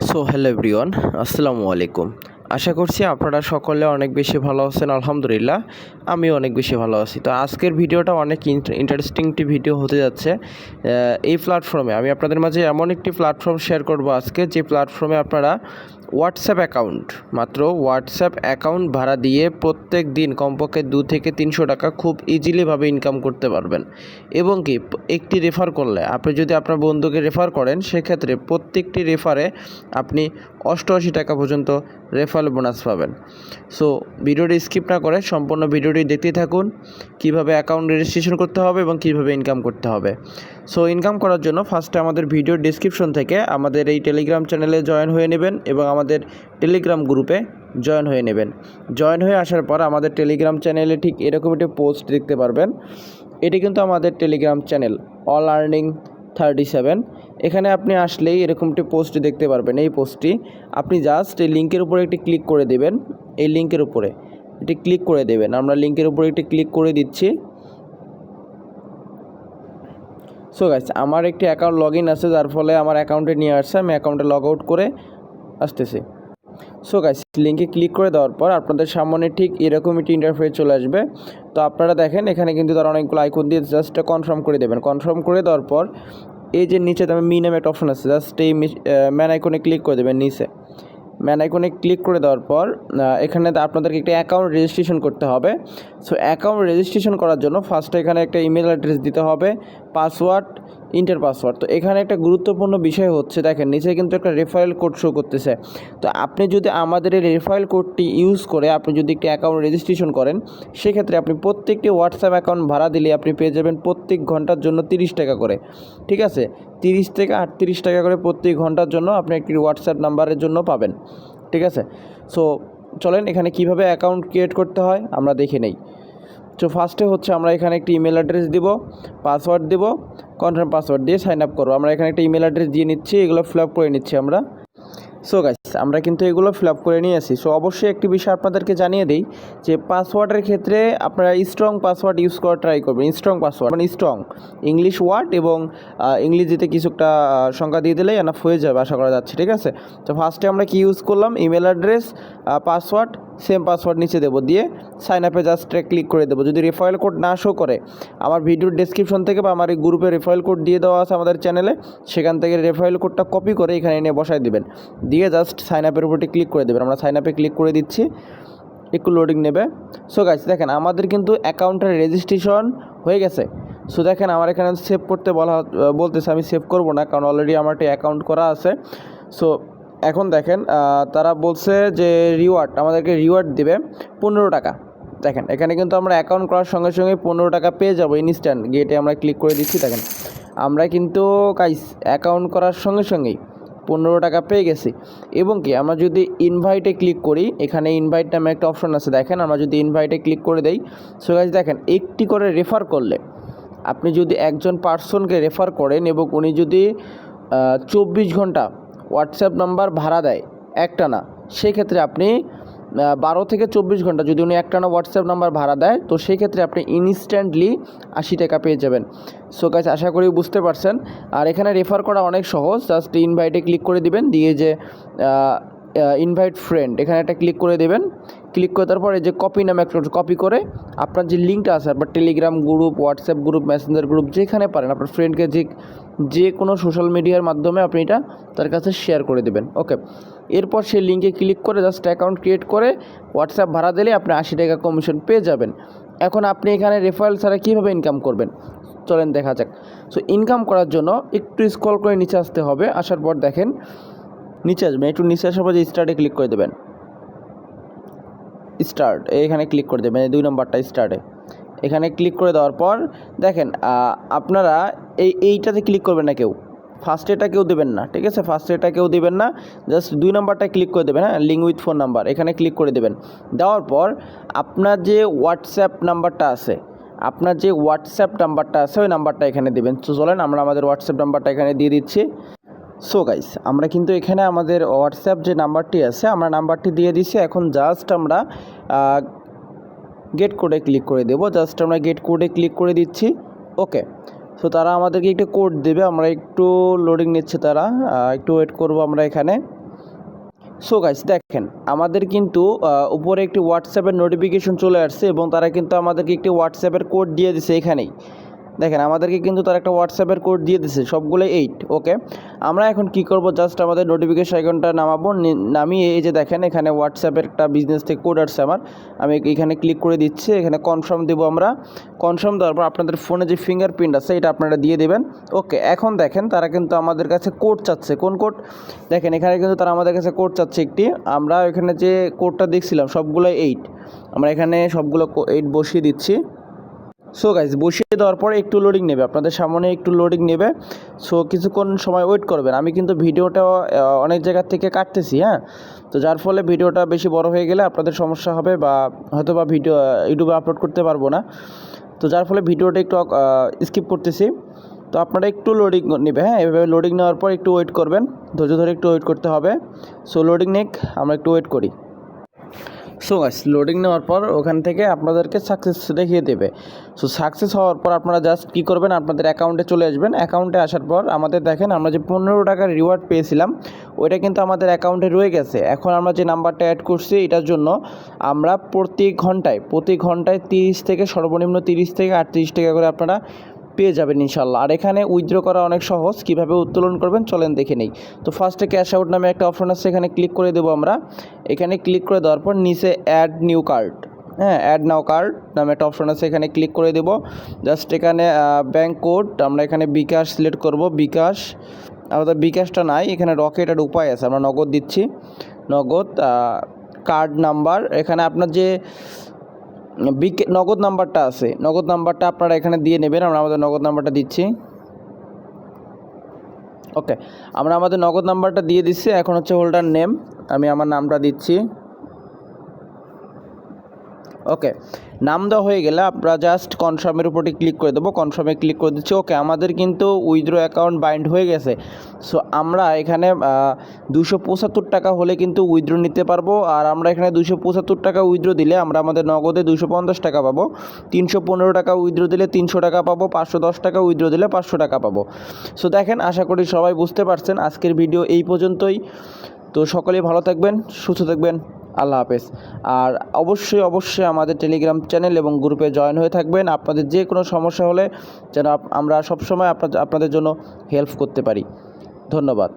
So hello everyone, আসসালামু আলাইকুম। আশা করছি আপনারা সকলে অনেক বেশি ভালো আছেন। আলহামদুলিল্লাহ আমিও অনেক বেশি ভালো আছি। তো আজকের ভিডিওটা অনেক ইন্টারেস্টিং একটি ভিডিও হতে যাচ্ছে। এই প্ল্যাটফর্মে আমি আপনাদের মাঝে এমন একটি প্ল্যাটফর্ম শেয়ার করব আজকে, যে প্ল্যাটফর্মে আপনারা হোয়াটসঅ্যাপ অ্যাকাউন্ট, মাত্র হোয়াটসঅ্যাপ অ্যাকাউন্ট ভাড়া দিয়ে প্রত্যেক দিন কমপক্ষে 2 থেকে 300 টাকা খুব ইজিলিভাবে ইনকাম করতে পারবেন। এবং কি একটি রেফার করলে, আপনি যদি আপনার বন্ধুকে রেফার করেন, সেক্ষেত্রে প্রত্যেকটি রেফারে আপনি 88 টাকা পর্যন্ত রেফারেল বোনাস পাবেন। সো ভিডিওটি স্কিপ না করে সম্পূর্ণ ভিডিওটি দেখতে থাকুন, কিভাবে অ্যাকাউন্ট রেজিস্ট্রেশন করতে হবে এবং কিভাবে ইনকাম করতে হবে। সো ইনকাম করার জন্য ফার্স্টে আমাদের ভিডিওর ডেসক্রিপশন থেকে আমাদের এই টেলিগ্রাম চ্যানেলে জয়েন হয়ে নেবেন এবং আমাদের টেলিগ্রাম গ্রুপে জয়েন হয়ে নেবেন। জয়েন হয়ে আসার পর আমাদের টেলিগ্রাম চ্যানেলে ঠিক এরকম একটি পোস্ট দেখতে পারবেন। এটি কিন্তু আমাদের টেলিগ্রাম চ্যানেল অল আর্নিং 37। এখানে আপনি আসলেই এরকমটি পোস্ট দেখতে পারবেন। এই পোস্টটি আপনি জাস্ট এই লিঙ্কের উপরে একটি ক্লিক করে দেবেন। এই লিঙ্কের উপরে এটি ক্লিক করে দেবেন। আমরা লিঙ্কের উপরে একটি ক্লিক করে দিচ্ছি। সো গাইস, আমার একটি অ্যাকাউন্ট লগ ইন আছে, যার ফলে আমার অ্যাকাউন্টে নিয়ে আসছে। আমি অ্যাকাউন্টে লগ আউট করে আসতেছি। সো গাইস, লিঙ্কে ক্লিক করে দেওয়ার পর আপনাদের সামনে ঠিক এরকম একটি ইন্টারফেস চলে আসবে। তো আপনারা দেখেন এখানে কিন্তু তারা অনেকগুলো আইকন দিয়ে জাস্ট কনফার্ম করে দেবেন। কনফার্ম করে দেওয়ার পর এই যে নিচে আমি মি নামে একটা অপশন আছে, জাস্ট এই ম্যান আইকনে ক্লিক করে দেবেন। নিচে ম্যান আইকনে ক্লিক করে দেওয়ার পর এখানে আপনাদেরকে একটা অ্যাকাউন্ট রেজিস্ট্রেশন করতে হবে। সো অ্যাকাউন্ট রেজিস্ট্রেশন করার জন্য ফার্স্টে এখানে একটা ইমেল অ্যাড্রেস দিতে হবে, পাসওয়ার্ড, ইন্টার পাসওয়ার্ড। তো এখানে একটা গুরুত্বপূর্ণ বিষয় হচ্ছে, দেখেন নিচে কিন্তু একটা রেফারেল কোড শো করতেছে। তো আপনি যদি আমাদের এই রেফারেল কোডটি ইউজ করে আপনি যদি একটি অ্যাকাউন্ট রেজিস্ট্রেশন করেন, সেক্ষেত্রে আপনি প্রত্যেকটি হোয়াটসঅ্যাপ অ্যাকাউন্ট ভাড়া দিলে আপনি পেয়ে যাবেন প্রত্যেক ঘন্টার জন্য 30 টাকা করে। ঠিক আছে, 30 থেকে 38 টাকা করে প্রত্যেক ঘন্টার জন্য আপনি একটি হোয়াটসঅ্যাপ নাম্বারের জন্য পাবেন। ঠিক আছে, সো চলেন এখানে কিভাবে অ্যাকাউন্ট ক্রিয়েট করতে হয় আমরা দেখে নেই। তো ফার্স্টে হচ্ছে আমরা এখানে একটি ইমেল অ্যাড্রেস দিব, পাসওয়ার্ড দিব, কনফার্ম পাসওয়ার্ড দিয়ে সাইন আপ করবো। আমরা এখানে একটা ইমেল অ্যাড্রেস দিয়ে নিচ্ছি, এগুলো ফিল আপ করে নিচ্ছি আমরা। সো গাইস, আমরা কিন্তু এগুলো ফিল আপ করে নিয়ে আসি। সো অবশ্যই একটি বিষয় আপনাদেরকে জানিয়ে দিই যে পাসওয়ার্ডের ক্ষেত্রে আপনারা স্ট্রং পাসওয়ার্ড ইউজ করা ট্রাই করবেন। স্ট্রং পাসওয়ার্ড মানে স্ট্রং ইংলিশ ওয়ার্ড এবং ইংরেজিতে কিছু একটা সংখ্যা দিয়ে দিলেই এনাফ হয়ে যাবে আশা করা যাচ্ছে। ঠিক আছে, তো ফার্স্টে আমরা কি ইউজ করলাম, email address, password, same password নিচে দেবো, দিয়ে সাইন আপে জাস্ট ক্লিক করে দেবো। যদি রেফারেল কোড না শো করে, আমার ভিডিওর ডেসক্রিপশন থেকে বা আমার এই গ্রুপে রেফারেল কোড দিয়ে দেওয়া আছে আমাদের চ্যানেলে, সেখান থেকে রেফারেল কোডটা কপি করে এখানে এনে বসায় দেবেন, দিয়ে জাস্ট সাইন আপের উপরটি ক্লিক করে দেবেন। আমরা সাইন আপে ক্লিক করে দিচ্ছি, একটু লোডিং নেবে। সো গাইস দেখেন আমাদের কিন্তু অ্যাকাউন্টের রেজিস্ট্রেশন হয়ে গেছে। সো দেখেন আমার এখানে সেভ করতে বলতেছে, আমি সেভ করব না, কারণ অলরেডি আমার একটা অ্যাকাউন্ট করা আছে। সো এখন দেখেন তারা বলছে যে রিওয়ার্ড, আমাদেরকে রিওয়ার্ড দেবে 15 টাকা। দেখেন এখানে কিন্তু আমরা অ্যাকাউন্ট করার সঙ্গে সঙ্গে 15 টাকা পেয়ে যাবো ইনস্ট্যান্ট। গেটে আমরা ক্লিক করে দিচ্ছি, দেখেন আমরা কিন্তু গাইস অ্যাকাউন্ট করার সঙ্গে সঙ্গেই 15 টাকা পেয়ে গেছি। এবং কি আমরা যদি ইনভাইটে ক্লিক করি, এখানে ইনভাইট নামে একটা অপশন আছে, দেখেন আমরা যদি ইনভাইটে ক্লিক করে দেই, সো গাইস দেখেন একটি করে রেফার করলে, আপনি যদি একজন পার্সনকে রেফার করেন এবং উনি যদি 24 ঘন্টা হোয়াটসঅ্যাপ নাম্বার ভাড়া দেয় একটানা, সেক্ষেত্রে আপনি 12 থেকে 24 ঘন্টা যদি উনি একটানা হোয়াটসঅ্যাপ নাম্বার ভাড়া দেয়, তো সেই ক্ষেত্রে আপনি ইনস্ট্যান্টলি 80 টাকা পেয়ে যাবেন। সো গাইস আশা করি বুঝতে পারছেন। আর এখানে রেফার করা অনেক সহজ, জাস্ট ইনভাইটে ক্লিক করে দিবেন, দিয়ে যে ইনভাইট ফ্রেন্ড এখানে একটা ক্লিক করে দেবেন। ক্লিক করে তারপরে যে কপি নামে একটা কপি করে আপনার যে লিঙ্কটা আছে, আপনার Telegram group, WhatsApp group, Messenger group, যেখানে পারেন আপনার ফ্রেন্ডকে যে কোনো সোশ্যাল মিডিয়ার মাধ্যমে আপনি এটা তার কাছে শেয়ার করে দেবেন। ওকে, এরপর সেই লিঙ্কে ক্লিক করে জাস্ট অ্যাকাউন্ট ক্রিয়েট করে হোয়াটসঅ্যাপ ভাড়া দিলে আপনি 80 টাকা কমিশন পেয়ে যাবেন। এখন আপনি এখানে রেফারেল ছাড়া কীভাবে ইনকাম করবেন চলেন দেখা যাক। সো ইনকাম করার জন্য একটু স্ক্রল করে নিচে আসতে হবে। আসার পর দেখেন নিচে আসবেন, একটু নিচে আসার পর যে স্টার্টে ক্লিক করে দেবেন, স্টার্ট এখানে ক্লিক করে দেবেন, 2 নম্বরটা স্টার্টে এখানে ক্লিক করে দেওয়ার পর দেখেন আপনারা এইটাতে ক্লিক করবেন না কেউ, ফার্স্ট এটা কেউ দেবেন না। ঠিক আছে, ফার্স্ট এটা কেউ দেবেন না, জাস্ট 2 নম্বরটা ক্লিক করে দেবেন। হ্যাঁ, লিঙ্ক উইথ ফোন নাম্বার এখানে ক্লিক করে দেবেন। দেওয়ার পর আপনার যে হোয়াটসঅ্যাপ নাম্বারটা আছে, ওই নাম্বারটা এখানে দেবেন। তো চলেন আমরা আমাদের হোয়াটসঅ্যাপ নাম্বারটা এখানে দিয়ে দিচ্ছি। সো গাইস আমরা কিন্তু এখানে আমাদের হোয়াটসঅ্যাপ যে নাম্বারটি আছে, আমরা নাম্বারটি দিয়ে দিছি। এখন জাস্ট আমরা গেট কোডে ক্লিক করে দেবো, জাস্ট আমরা গেট কোডে ক্লিক করে দিচ্ছি। ওকে, সো তারা আমাদেরকে একটা কোড দেবে, আমরা একটু লোডিং নিচ্ছে তারা, একটু ওয়েট করব আমরা এখানে। সো গাইস দেখেন আমাদের কিন্তু উপরে একটি হোয়াটসঅ্যাপের নোটিফিকেশন চলে আসছে এবং তারা কিন্তু আমাদেরকে একটি হোয়াটসঅ্যাপের কোড দিয়ে দিছে এখানেই। দেখেন আমাদেরকে কিন্তু তারা একটা হোয়াটসঅ্যাপের কোড দিয়ে দিছে সবগুলো 8। ওকে, আমরা এখন কি করব, জাস্ট আমাদের নোটিফিকেশন আইকনটা নামাবো, নামিয়ে এই যে দেখেন এখানে হোয়াটসঅ্যাপের একটা বিজনেস থেকে কোড আসছে আমার, আমি এখানে ক্লিক করে দিচ্ছি, এখানে কনফার্ম দেবো আমরা। কনফার্ম দেওয়ার পর আপনাদের ফোনে যে ফিঙ্গারপ্রিন্ট আছে এটা আপনারা দিয়ে দেবেন। ওকে, এখন দেখেন তারা কিন্তু আমাদের কাছে কোড চাচ্ছে। কোন কোড? দেখেন এখানে কিন্তু তারা আমাদের কাছে কোড চাচ্ছে একটি। আমরা এখানে যে কোডটা দেখছিলাম সবগুলো 8, আমরা এখানে সবগুলো 8 বসিয়ে দিচ্ছি। সো গাইজ বসিয়ে দেওয়ার পরে একটু লোডিং নেবে, আপনাদের সামনে একটু লোডিং নেবে। সো কিছুক্ষণ সময় ওয়েট করবেন। আমি কিন্তু ভিডিওটা অনেক জায়গার থেকে কাটতেছি, হ্যাঁ, তো যার ফলে ভিডিওটা বেশি বড় হয়ে গেলে আপনাদের সমস্যা হবে বা হয়তো বা ভিডিও ইউটিউবে আপলোড করতে পারবো না, তো যার ফলে ভিডিওটা একটু স্কিপ করতেছি। তো আপনারা একটু লোডিং নেবে, হ্যাঁ, এভাবে লোডিং নেওয়ার পর একটু ওয়েট করবেন, ধৈর্য ধরে একটু ওয়েট করতে হবে। সো লোডিং নেক, আমরা একটু ওয়েট করি। সো গাইস লোডিং নেওয়ার পর ওখান থেকে আপনাদেরকে সাকসেস দেখিয়ে দেবে। সো সাকসেস হওয়ার পর আপনারা জাস্ট কী করবেন, আপনাদের অ্যাকাউন্টে চলে আসবেন। অ্যাকাউন্টে আসার পর আমাদের দেখেন আমরা যে 15 টাকার রিওয়ার্ড পেয়েছিলাম ওইটা কিন্তু আমাদের অ্যাকাউন্টে রয়ে গেছে। এখন আমরা যে নাম্বারটা অ্যাড করছি এটার জন্য আমরা প্রতি ঘন্টায় 30 থেকে সর্বনিম্ন 30 থেকে 38 টাকা করে আপনারা পেয়ে যাবেন ইনশাল্লাহ। আর এখানে উইথড্র করা অনেক সহজ, কীভাবে উত্তোলন করবেন চলেন দেখে নেই। তো ফার্স্টে ক্যাশ আউট নামে একটা অপশন আছে, এখানে ক্লিক করে দেবো আমরা। এখানে ক্লিক করে দেওয়ার পর নিচে অ্যাড নিউ কার্ড, হ্যাঁ, অ্যাড নাও কার্ড নামে একটা অপশন আছে, এখানে ক্লিক করে দেবো। জাস্ট এখানে ব্যাঙ্ক কোড আমরা এখানে বিকাশ সিলেক্ট করব। বিকাশ, আমাদের বিকাশটা নাই, এখানে রকেটের উপায় আছে, আমরা নগদ দিচ্ছি। নগদ কার্ড নাম্বার, এখানে আপনার যে নগদ নাম্বারটা আছে, নগদ নাম্বারটা আপনারা এখানে দিয়ে নেবেন। আমরা আমাদের নগদ নাম্বারটা দিচ্ছি। ওকে, আমরা আমাদের নগদ নাম্বারটা দিয়ে দিচ্ছি। এখন হচ্ছে হোল্ডার নেম, আমি আমার নামটা দিচ্ছি। ওকে, নাম দেওয়া হয়ে গেলে আমরা জাস্ট কনফার্মের উপরটি ক্লিক করে দেবো। কনফার্মে ক্লিক করে দিচ্ছি। ওকে, আমাদের কিন্তু উইথড্র অ্যাকাউন্ট বাইন্ড হয়ে গেছে। সো আমরা এখানে 275 টাকা হলে কিন্তু উইথড্র নিতে পারবো। আর আমরা এখানে 275 টাকা উইথড্র দিলে আমরা আমাদের নগদে 250 টাকা পাবো। 315 টাকা উইথড্র দিলে 300 টাকা পাবো। 510 টাকা উইথড্র দিলে 500 টাকা পাবো। সো দেখেন, আশা করি সবাই বুঝতে পারছেন। আজকের ভিডিও এই পর্যন্তই। তো সকলেই ভালো থাকবেন, সুস্থ থাকবেন, আল্লাহ হাফেজ। আর অবশ্যই আমাদের টেলিগ্রাম চ্যানেল এবং গ্রুপে জয়েন হয়ে থাকবেন। আপনাদের যে কোনো সমস্যা হলে যেন আমরা সবসময় আপনাদের জন্য হেল্প করতে পারি। ধন্যবাদ।